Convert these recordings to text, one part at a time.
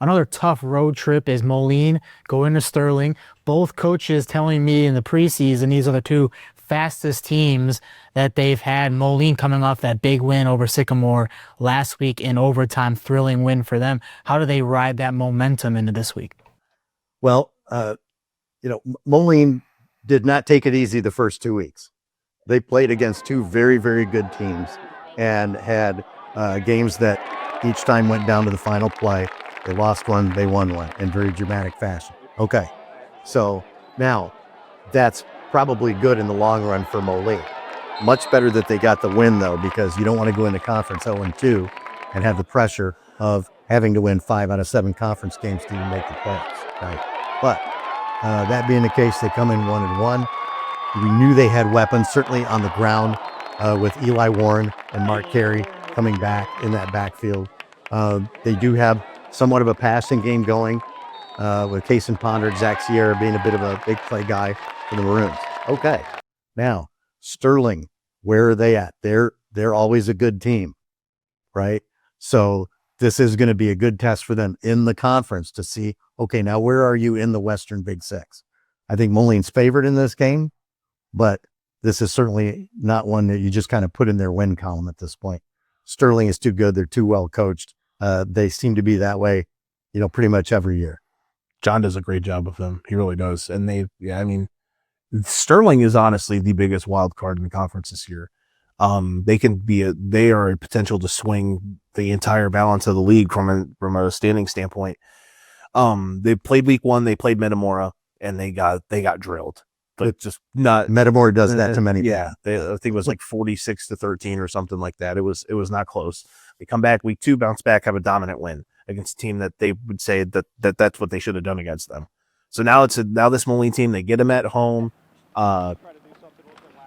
Another tough road trip is Moline going to Sterling. Both coaches telling me in the preseason these are the two fastest teams that they've had. Moline coming off that big win over Sycamore last week in overtime, thrilling win for them. How do they ride that momentum into this week? Well, Moline did not take it easy the first 2 weeks. They played against two very, very good teams and had games that each time went down to the final play. They lost one, they won one in very dramatic fashion. Okay, so now that's probably good in the long run for Moline. Much better that they got the win, though, because you don't want to go into conference 0-2 and have the pressure of having to win 5 out of 7 conference games to even make the playoffs, right? But that being the case, they come in 1-1. We knew they had weapons, certainly on the ground, with Eli Warren and Mark Carey coming back in that backfield. They do have somewhat of a passing game going, with Cason Ponder, Zach Sierra being a bit of a big play guy for the Maroons. Okay, now Sterling, where are they at? They're always a good team, right? So this is going to be a good test for them in the conference to see, okay, now where are you in the Western Big Six? I think Moline's favored in this game, but this is certainly not one that you just kind of put in their win column at this point. Sterling is too good. They're too well coached. They seem to be that way, pretty much every year. John does a great job of them. He really does. And Sterling is honestly the biggest wild card in the conference this year. They are a potential to swing the entire balance of the league from a standing standpoint. They played week 1, they played Metamora, and they got drilled. But just not Metamora does that to many. Yeah, I think it was like 46-13 or something like that. It was not close. They come back week 2, bounce back, have a dominant win against a team that they would say that's what they should have done against them. So now this Moline team, they get them at home.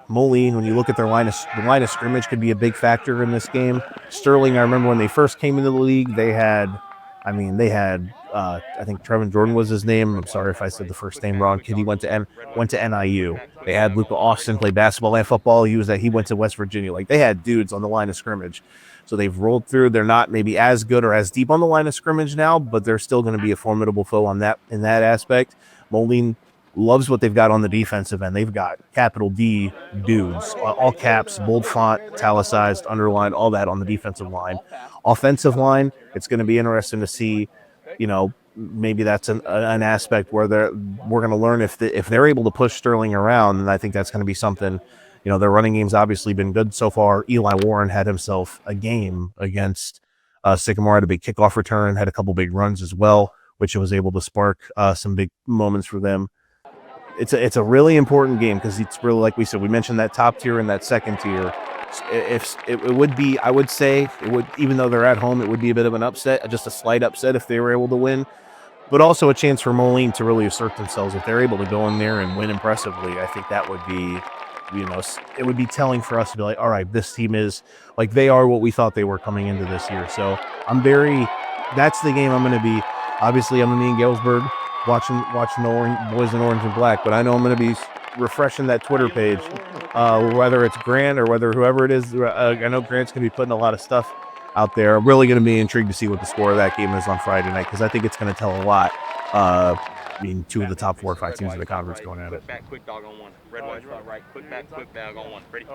Moline, when you look at the line of scrimmage, could be a big factor in this game. Sterling, I remember when they first came into the league, they had I think Trevin Jordan was his name. I'm sorry if I said the first name wrong. Kid, he went to NIU. They had Luca Austin play basketball and football. He went to West Virginia. Like, they had dudes on the line of scrimmage. So they've rolled through. They're not maybe as good or as deep on the line of scrimmage now, but they're still going to be a formidable foe in that aspect. Moline loves what they've got on the defensive end. They've got capital D dudes, all caps, bold font, italicized, underlined, all that on the defensive line. Offensive line, it's going to be interesting to see, maybe that's an aspect where we're going to learn if they're able to push Sterling around, and I think that's going to be something. Their running game's obviously been good so far. Eli Warren had himself a game against Sycamore, had a big kickoff return, had a couple big runs as well, which was able to spark some big moments for them. It's a really important game because it's really, like we said, we mentioned that top tier and that second tier. If it would be, I would say it would, even though they're at home, it would be a bit of an upset, just a slight upset if they were able to win, but also a chance for Moline to really assert themselves. If they're able to go in there and win impressively, I think that would be, it would be telling for us to be like, all right, this team is like, they are what we thought they were coming into this year. So that's the game I'm going to be. Obviously, I'm going to be in Galesburg watching the boys in orange and black, but I know I'm going to be refreshing that Twitter page, whether it's Grant or whether whoever it is. I know Grant's going to be putting a lot of stuff out there. I'm really going to be intrigued to see what the score of that game is on Friday night, because I think it's going to tell a lot. Two of the top 4 or 5 teams in the conference going at it. Back, quick dog on one. Red, white, right. Quick back, quick dog on one. Ready?